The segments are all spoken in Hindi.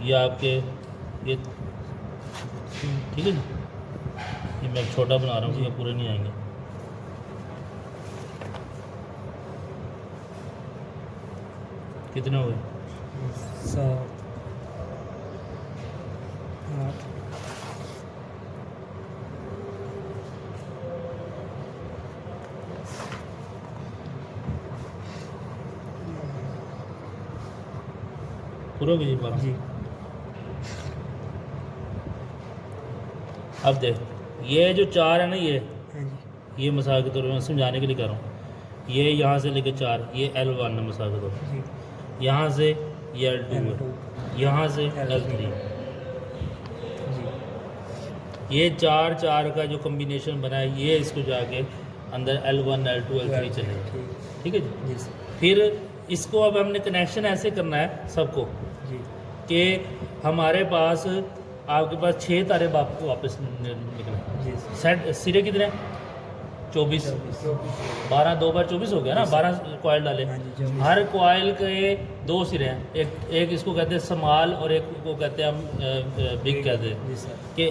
ये आपके ये ठीक है जी। ये मैं छोटा बना रहा हूँ क्योंकि पूरे नहीं आएंगे। कितने हो गए? 7 8 पूरा हो गया जी 12। जी। अब देख, ये जो 4 है ना, हाँ जी। ये मिसाल के तौर पर मैं समझाने के लिए कर रहा हूँ। ये यहाँ से लेके 4, ये L1 है मिसाल के तौर पर। जी। यहाँ से ये L2 है, L2 यहाँ से L3 L3। जी। ये 4 4 का जो कम्बिनेशन बना है, ये इसको जाके अंदर L1 L2 L3 चलेगा। ठीक है जी। जी सर। फिर इसको अब हमने कनेक्शन ऐसे करना है सबको जी। कि हमारे पास आपके पास 6 तारे वापस निकले। जी सेट सिरे कितने? 24। 12 2 बार 24 हो गया ना। 12 कॉयल डाले। हाँ जी, 24। हर कॉयल के 2 सिरे हैं। एक इसको कहते हैं स्मॉल और एक को कहते हैं हम बिग कहते हैं। जी सर। कि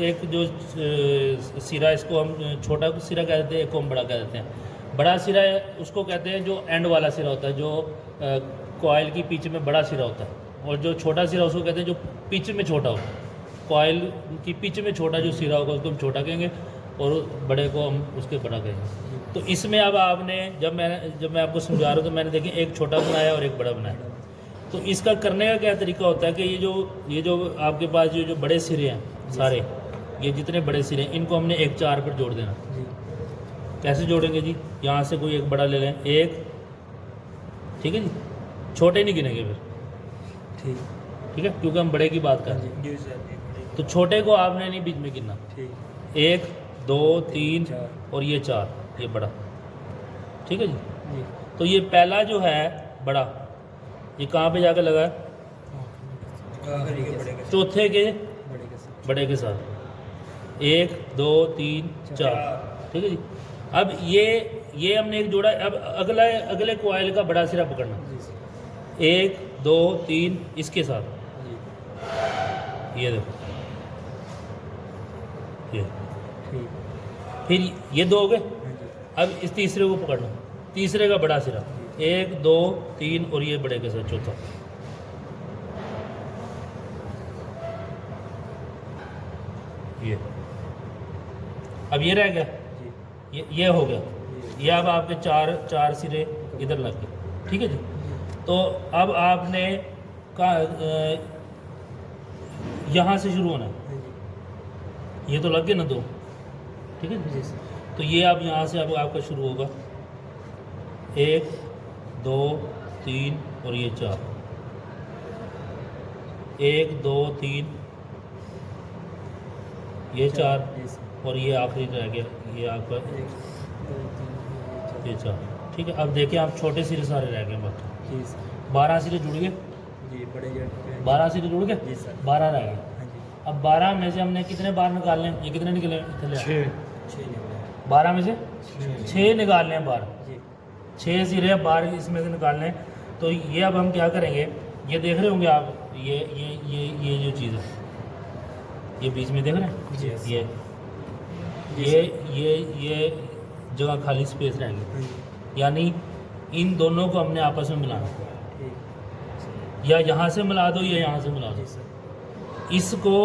एक जो सिरा, इसको हम छोटा सिरा कहते हैं, एक को हम बड़ा कहते हैं। बड़ा सिरा उसको कहते हैं जो एंड वाला सिरा होता है, जो कॉयल की पिच में बड़ा सिरा होता है। और जो छोटा सिरा उसको कहते हैं जो पिच में छोटा हो। कॉयल की पिच में छोटा जो सिरा होगा उसको हम छोटा कहेंगे और बड़े को हम उसके बड़ा कहेंगे। तो इसमें अब आपने जब मैं आपको समझा रहा हूँ तो मैंने देखिए एक छोटा बनाया और एक बड़ा बनाया। तो इसका करने का क्या तरीका होता है कि ये जो आपके पास जो बड़े सिरे हैं सारे, ये जितने बड़े सिरे हैं इनको हमने 1 4 पर जोड़ देना। जी। कैसे जोड़ेंगे जी? यहाँ से कोई एक बड़ा ले लें, एक, ठीक है जी। छोटे नहीं गिनेंगे फिर, ठीक है, क्योंकि हम बड़े की बात कर रहे हैं। जी सर। तो छोटे को आपने नहीं बीच में गिनना। ठीक। 1 2 3 4 और ये 4, ये बड़ा, ठीक है जी। जी। तो ये पहला जो है बड़ा, ये कहाँ पे जाकर लगा है? चौथे के बड़े के साथ। 1 2 3 4, ठीक है जी। अब ये हमने एक जोड़ा। अब अगले कॉइल का बड़ा सिरा पकड़ना। जी सर। 1 2 3 इसके साथ, जी। ये देखो, ये ठीक। फिर ये 2 हो गए। हाँ जी। अब इस तीसरे को पकड़ना, तीसरे का बड़ा सिरा, 1 2 3 और ये बड़े के साथ चौथा। ये अब ये रह गया, जी। ये हो गया। ये अब आपके चार सिरे इधर लग गए, ठीक है जी। तो अब आपने यहाँ से शुरू होना है। हाँ जी। ये तो लग गए ना 2, ठीक है जी जी। सर। तो ये अब यहाँ से अब आपका शुरू होगा 1 2 3 और ये 4, 1 2 3 ये 4 जी सर। और ये आखिरी रह गया, ये आपका 1 2 3 ये 4, ठीक है। अब देखिए आप छोटे सिरे सारे रह गए बाकी। जी सर। 12 सिरे जुड़ गए, जी बड़े जेट पे 12 सिरे जुड़ गए, जी सर। 12 रह गए। हाँ जी। अब 12 में से हमने कितने बार निकालने हैं? ये कितने निकले? 6 12 में से 6 निकालने हैं बार। जी। 6 सिरे बार इसमें से निकालने हैं। तो ये अब हम क्या करेंगे, ये देख रहे होंगे आप, ये जो चीज़ है, ये बीच में देख रहे हैं, जी। ये जगह खाली स्पेस रहेगी, हाँ जी। यानी इन दोनों को हमने आपस में मिलाना। ठीक। या यहाँ से मिला दो या यहाँ से मिला जी दो। सर। इसको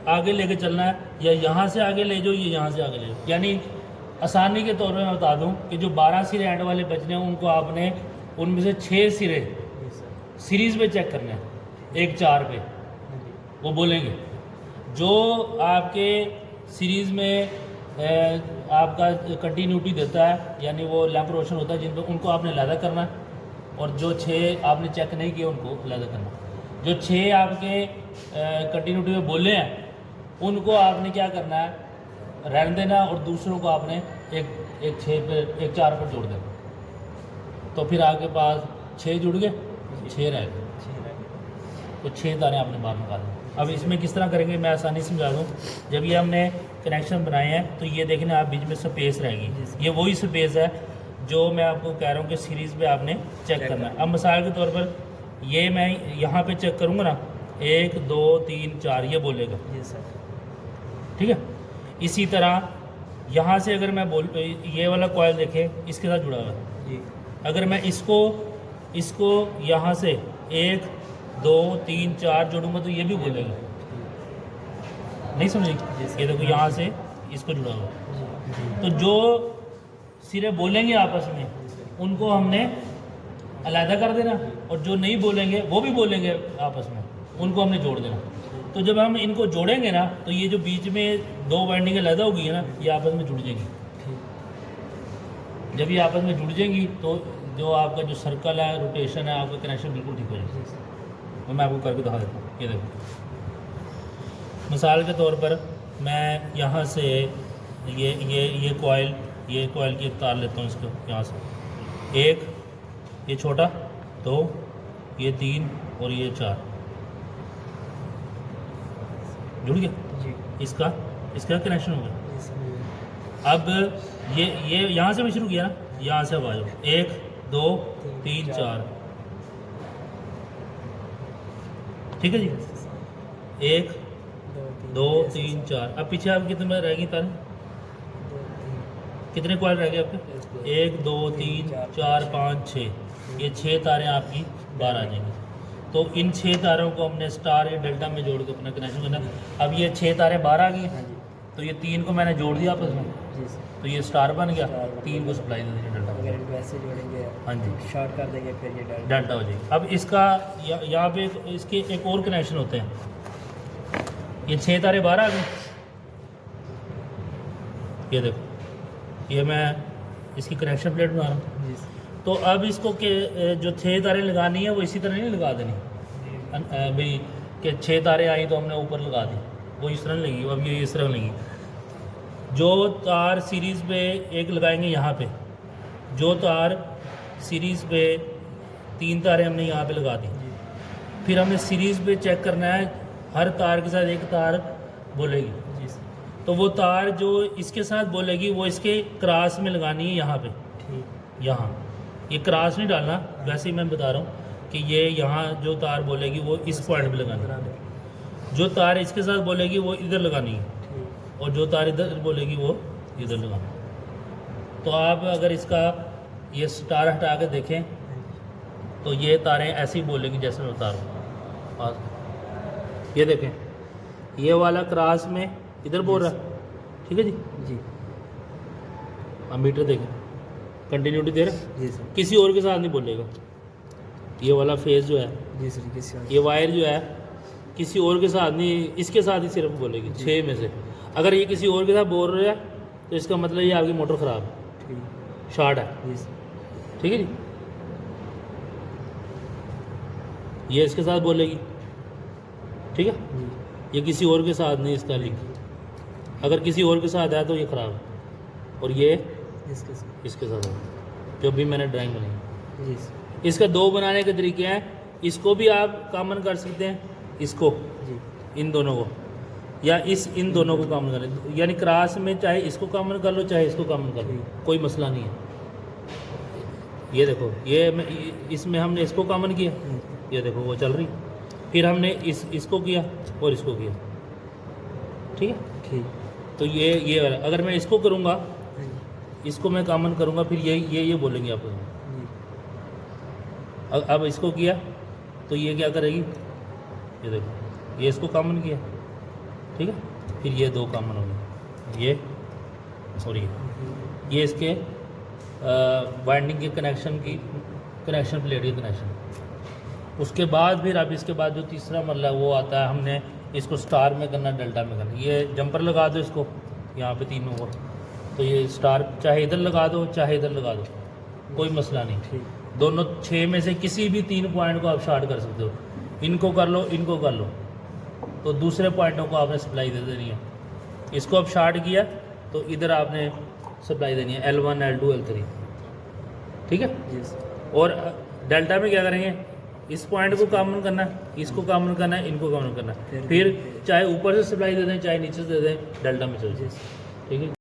आगे लेके चलना है, या यहाँ से आगे ले जाओ या यहाँ से आगे ले जाओ। यानी आसानी के तौर पे मैं बता दूं कि जो 12 सिरे एंड वाले बचने हैं उनको आपने उनमें से 6 सिरे जी सर। सीरीज़ पे चेक करने हैं, 1 4 पे हाँ जी। वो बोलेंगे। जो आपके सीरीज़ में आपका कंटिन्यूटी देता है, यानी वो लैंप रोशन होता है, जिनको उनको आपने अलहदा करना है। और जो 6 आपने चेक नहीं किए उनको अलहदा करना है। जो 6 आपके कंटिन्यूटी में बोले हैं उनको आपने क्या करना है, रहने देना, और दूसरों को आपने एक 6 पे 1 4 पर जोड़ देना। तो फिर आपके पास 6 जुड़ गए, 6 रह गए। तो 6 दाने आपने बाहर निकाले। अब इसमें किस तरह करेंगे मैं आसानी से समझा दूँ। जब ये हमने कनेक्शन बनाए हैं तो ये देखने आप बीच में स्पेस रहेगी, ये वही स्पेस है जो मैं आपको कह रहा हूँ कि सीरीज़ पे आपने चेक करना है। अब मिसाल के तौर पर ये मैं यहाँ पे चेक करूँगा ना, 1 2 3 4 ये बोलेगा, जी सर। ठीक है। इसी तरह यहाँ से अगर मैं बोल, ये वाला कॉयल देखें इसके साथ जुड़ा हुआ है, जी अगर मैं इसको यहाँ से 1 2 3 4 जोड़ूंगा तो ये भी बोलेगा, नहीं समझे? ये देखो यहाँ से इसको जुड़ा हुआ है। जी तो जो सिरे बोलेंगे आपस में उनको हमने अलहदा कर देना, और जो नहीं बोलेंगे वो भी बोलेंगे आपस में, उनको हमने जोड़ देना। तो जब हम इनको जोड़ेंगे ना तो ये जो बीच में दो वाइंडिंग अलहदा होगी है ना, ये आपस में जुड़ जाएंगी। जब ये आपस में जुड़ जाएंगी तो जो आपका जो सर्कल है, रोटेशन है, आपका कनेक्शन बिल्कुल ठीक हो जाएगा। तो मैं आपको करके दिखा देता हूँ। ये देखो, मिसाल के तौर पर मैं यहाँ से ये कॉइल की एक तार लेता हूँ, इसको यहाँ से 1, ये छोटा 2, ये 3 और ये 4 जुड़ गया। जी इसका कनेक्शन हो गया। जी सर। अब ये यहाँ से मैं शुरू किया ना, यहाँ से अब आ जाओ 1 2 3 4, ठीक है जी। 1 2 3 4, अब पीछे आप कितने रह गई तारें, कितने कॉइल रह गए आपके? 1 2 3 4 5 6, ये 6 तारें आपकी बाहर आ जाएंगी। तो इन 6 तारों को हमने स्टार या डेल्टा में जोड़ के अपना कनेक्शन करना। अब ये 6 तारें बाहर आ गई हाँ हैं, जी तो ये 3 को मैंने जोड़ दिया आपस में, जी सर। तो ये स्टार बन गया, स्टार बन 3 को सप्लाई दे देंगे डेल्टा अगर में, इनको ऐसे जोड़ेंगे, हाँ जी, शॉर्ट कर देंगे, फिर ये डाल डेल्टा हो जाएगी। अब इसका यहाँ पे इसके एक और कनेक्शन होते हैं। ये 6 तारे बाहर आ गए, ये देखो, ये मैं इसकी कनेक्शन प्लेट बना रहा हूँ। जी सर। तो अब इसको के जो 6 तारें लगानी है वो इसी तरह नहीं लगा देनी भाई कि 6 तारें आई तो हमने ऊपर लगा दी, वो इस तरह नहीं लगेगी। अब ये इस तरह लगी, जो तार सीरीज़ पे एक लगाएंगे यहाँ पे, जो तार सीरीज़ पे 3 तारें हमने यहाँ पे लगा दी, फिर हमें सीरीज़ पे चेक करना है, हर तार के साथ एक तार बोलेगी। जी सर। तो वो तार जो इसके साथ बोलेगी वो इसके क्रॉस में लगानी है, यहाँ पे, ठीक। यहाँ ये क्रॉस नहीं डालना, वैसे ही मैं बता रहा हूँ कि ये यहाँ जो तार बोलेगी वो इस पॉइंट पे लगानी है, जो तार इसके साथ बोलेगी वो इधर लगानी है, ठीक। और जो तार इधर बोलेगी वो इधर लगानी है। तो आप अगर इसका ये स्टार हटा के देखें तो ये तारें ऐसी बोलेगी जैसे मैं बता रहा हूँ। ये देखें, ये वाला क्रॉस में इधर बोल रहा है, ठीक है जी। जी अब मीटर देखें, कंटिन्यूटी दे रहा है, जी सर। किसी और के साथ नहीं बोलेगा। ये वाला फेज जो है, जी सर। किसी और ये वायर जो है किसी और के साथ नहीं, इसके साथ ही सिर्फ बोलेगी 6 में से। अगर ये किसी और के साथ बोल रहा है तो इसका मतलब ये आपकी मोटर ख़राब है, ठीक। शॉर्ट है, जी सर। ठीक है जी। ये इसके साथ बोलेगी, ठीक है, जी ये किसी और के साथ नहीं इसका लिंक। अगर किसी और के साथ है तो ये ख़राब है, और ये इसके साथ। इसके साथ है, जो भी मैंने ड्राइंग बनाई। जी सर। इसका 2 बनाने के तरीके हैं, इसको भी आप कॉमन कर सकते हैं, इसको, जी इन दोनों को, या इन दोनों को कॉमन कर लें, यानी क्रॉस में चाहे इसको कॉमन कर लो चाहे इसको कॉमन कर लो, कोई मसला नहीं है। ये देखो, इसमें हमने इसको कॉमन किया, ये देखो वो चल रही, फिर हमने इसको किया और इसको किया, ठीक है। ठीक। तो ये वाला अगर मैं इसको करूँगा, इसको मैं कॉमन करूँगा, फिर ये बोलेंगे आपको। जी अब इसको किया तो ये क्या करेगी, ये देखो, ये इसको कॉमन किया, ठीक है, फिर ये 2 कॉमन हो गए, ये और ये इसके वाइंडिंग के कनेक्शन प्लेट की कनेक्शन। उसके बाद फिर अब इसके बाद जो तीसरा मरला वो आता है, हमने इसको स्टार में करना, डेल्टा में करना। ये जंपर लगा दो इसको यहाँ पे तीनों को, तो ये स्टार चाहे इधर लगा दो चाहे इधर लगा दो, कोई मसला नहीं। ठीक। दोनों 6 में से किसी भी 3 पॉइंट को आप शॉर्ट कर सकते हो, इनको कर लो, इनको कर लो, तो दूसरे पॉइंटों को आपने सप्लाई दे देनी है। इसको अब शॉर्ट किया तो इधर आपने सप्लाई देनी है, L1 L2 L3, ठीक है। जी सर। और डेल्टा में क्या करेंगे, इस पॉइंट को कॉमन करना है, इसको कॉमन करना है, इनको कॉमन करना है, फिर चाहे ऊपर से सप्लाई दे दें चाहे नीचे से दे दें, डेल्टा में चल जाए, ठीक है।